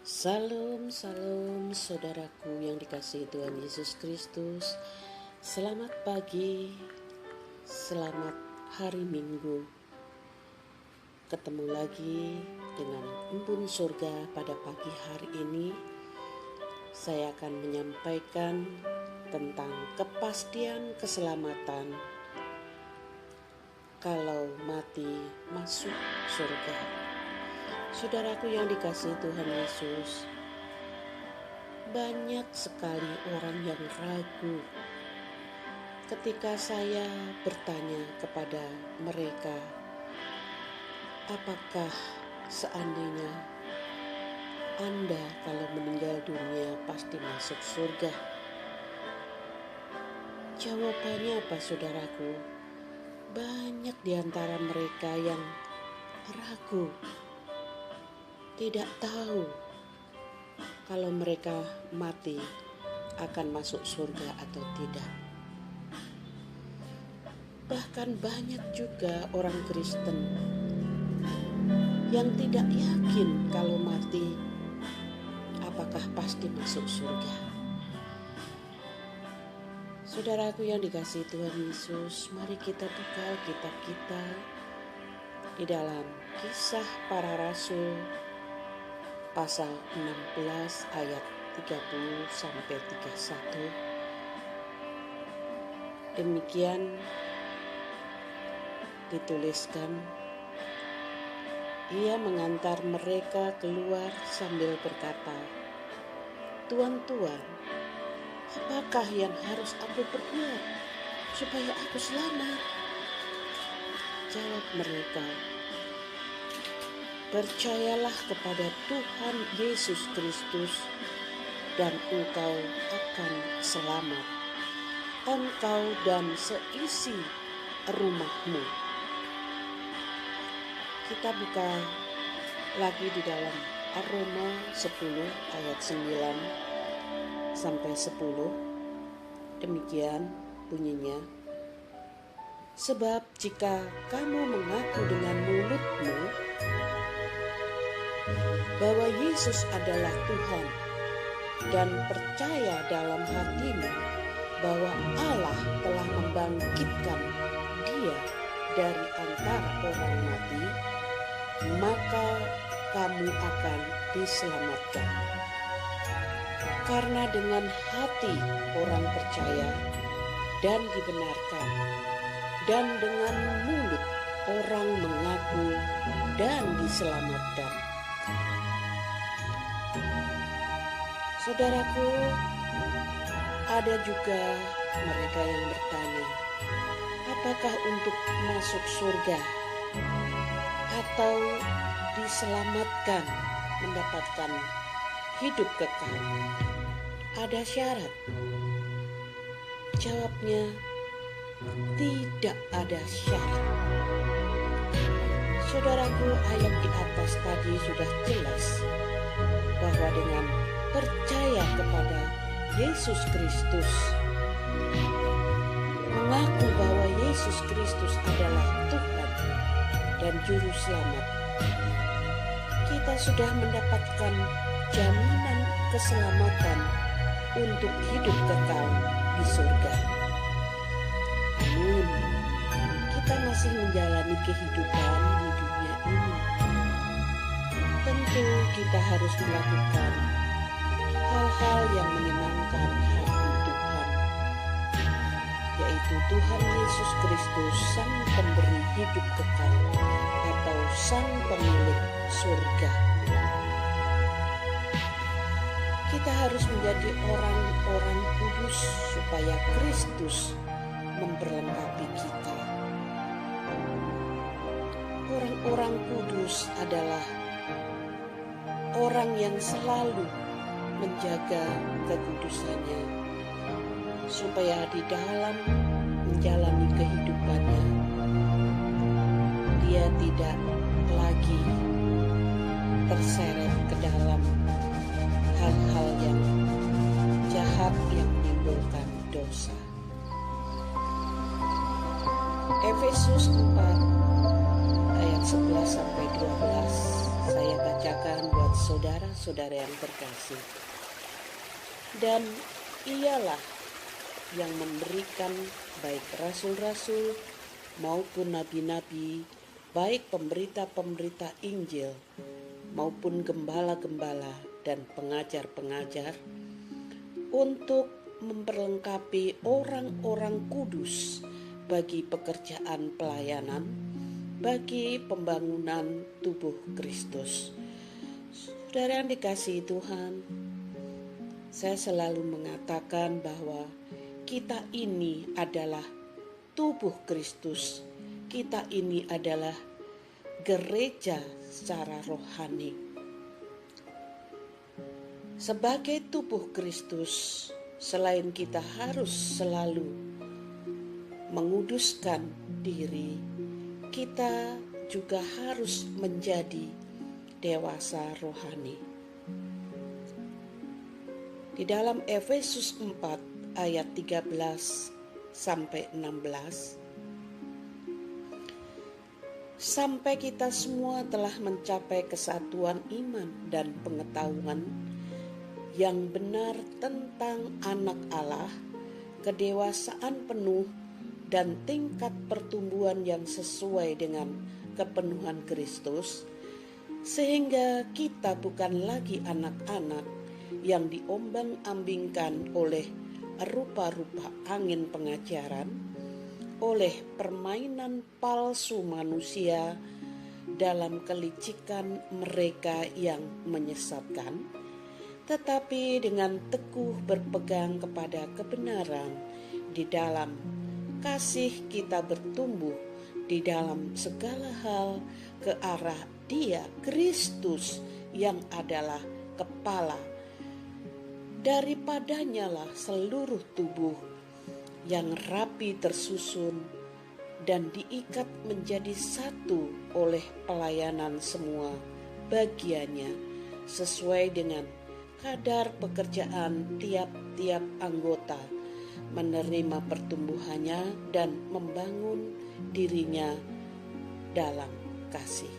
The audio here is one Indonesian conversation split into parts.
Salam, salam saudaraku yang dikasihi Tuhan Yesus Kristus. Selamat pagi, selamat hari Minggu. Ketemu lagi dengan Embun Surga pada pagi hari ini. Saya akan menyampaikan tentang kepastian keselamatan kalau mati masuk surga. Saudaraku yang dikasihi Tuhan Yesus, banyak sekali orang yang ragu ketika saya bertanya kepada mereka, apakah seandainya Anda kalau meninggal dunia pasti masuk surga? Jawabannya apa, saudaraku? Banyak di antara mereka yang ragu, tidak tahu kalau mereka mati akan masuk surga atau tidak. Bahkan banyak juga orang Kristen yang tidak yakin kalau mati apakah pasti masuk surga. Saudaraku yang dikasihi Tuhan Yesus, mari kita buka kitab kita di dalam Kisah Para Rasul pasal 16 ayat 30 sampai 31. Demikian dituliskan, ia mengantar mereka keluar sambil berkata, "Tuan, apakah yang harus aku perbuat supaya aku selamat?" Jawab mereka, "Percayalah kepada Tuhan Yesus Kristus dan engkau akan selamat, engkau dan seisi rumahmu." Kita buka lagi di dalam Roma 10 ayat 9 sampai 10. Demikian bunyinya, "Sebab jika kamu mengaku dengan mulutmu bahwa Yesus adalah Tuhan dan percaya dalam hatimu bahwa Allah telah membangkitkan Dia dari antara orang mati, maka kamu akan diselamatkan. Karena dengan hati orang percaya dan dibenarkan, dan dengan mulut orang mengaku dan diselamatkan." Saudaraku, ada juga mereka yang bertanya, apakah untuk masuk surga atau diselamatkan, mendapatkan hidup kekal, ada syarat? Jawabnya, tidak ada syarat. Saudaraku, ayat di atas tadi sudah jelas bahwa dengan percaya kepada Yesus Kristus, mengaku bahwa Yesus Kristus adalah Tuhan dan Juru Selamat, kita sudah mendapatkan jaminan keselamatan untuk hidup kekal di surga. Namun, kita masih menjalani kehidupan di dunia ini. Tentu kita harus melakukan hal-hal yang menyenangkan hati Tuhan, yaitu Tuhan Yesus Kristus, Sang Pemberi hidup kekal atau Sang Pemilik surga. Kita harus menjadi orang-orang kudus supaya Kristus memperlengkapi kita. Orang-orang kudus adalah orang yang selalu menjaga kekudusannya, supaya di dalam menjalani kehidupannya dia tidak lagi terseret ke dalam hal-hal yang jahat yang menimbulkan dosa. Efesus 4 ayat 11 sampai 12 saya bacakan buat saudara saudara-saudara yang terkasih. Dan ialah yang memberikan baik rasul-rasul maupun nabi-nabi, baik pemberita-pemberita Injil maupun gembala-gembala dan pengajar-pengajar, untuk memperlengkapi orang-orang kudus bagi pekerjaan pelayanan, bagi pembangunan tubuh Kristus. Saudara yang dikasihi Tuhan, saya selalu mengatakan bahwa kita ini adalah tubuh Kristus. Kita ini adalah gereja secara rohani. Sebagai tubuh Kristus, selain kita harus selalu menguduskan diri, kita juga harus menjadi dewasa rohani. Di dalam Efesus 4 ayat 13 sampai 16, sampai kita semua telah mencapai kesatuan iman dan pengetahuan yang benar tentang anak Allah, kedewasaan penuh dan tingkat pertumbuhan yang sesuai dengan kepenuhan Kristus, sehingga kita bukan lagi anak-anak yang diombang-ambingkan oleh rupa-rupa angin pengajaran, oleh permainan palsu manusia dalam kelicikan mereka yang menyesatkan, tetapi dengan teguh berpegang kepada kebenaran di dalam kasih kita bertumbuh di dalam segala hal ke arah Dia, Kristus, yang adalah kepala. Daripadanya lah seluruh tubuh yang rapi tersusun dan diikat menjadi satu oleh pelayanan semua bagiannya sesuai dengan kadar pekerjaan tiap-tiap anggota, menerima pertumbuhannya dan membangun dirinya dalam kasih.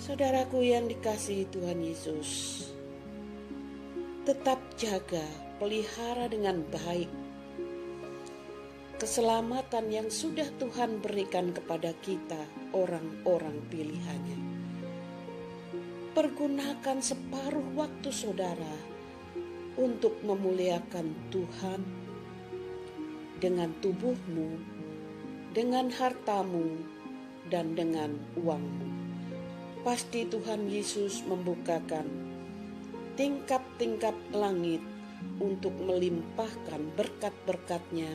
Saudaraku yang dikasihi Tuhan Yesus, tetap jaga, pelihara dengan baik keselamatan yang sudah Tuhan berikan kepada kita, orang-orang pilihannya. Pergunakan separuh waktu saudara untuk memuliakan Tuhan dengan tubuhmu, dengan hartamu, dan dengan uangmu. Pasti Tuhan Yesus membukakan tingkap-tingkap langit untuk melimpahkan berkat-berkat-Nya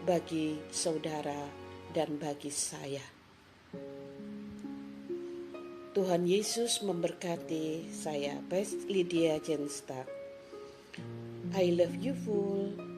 bagi saudara dan bagi saya. Tuhan Yesus memberkati saya, Pes Lydia Jenstak. I love you full.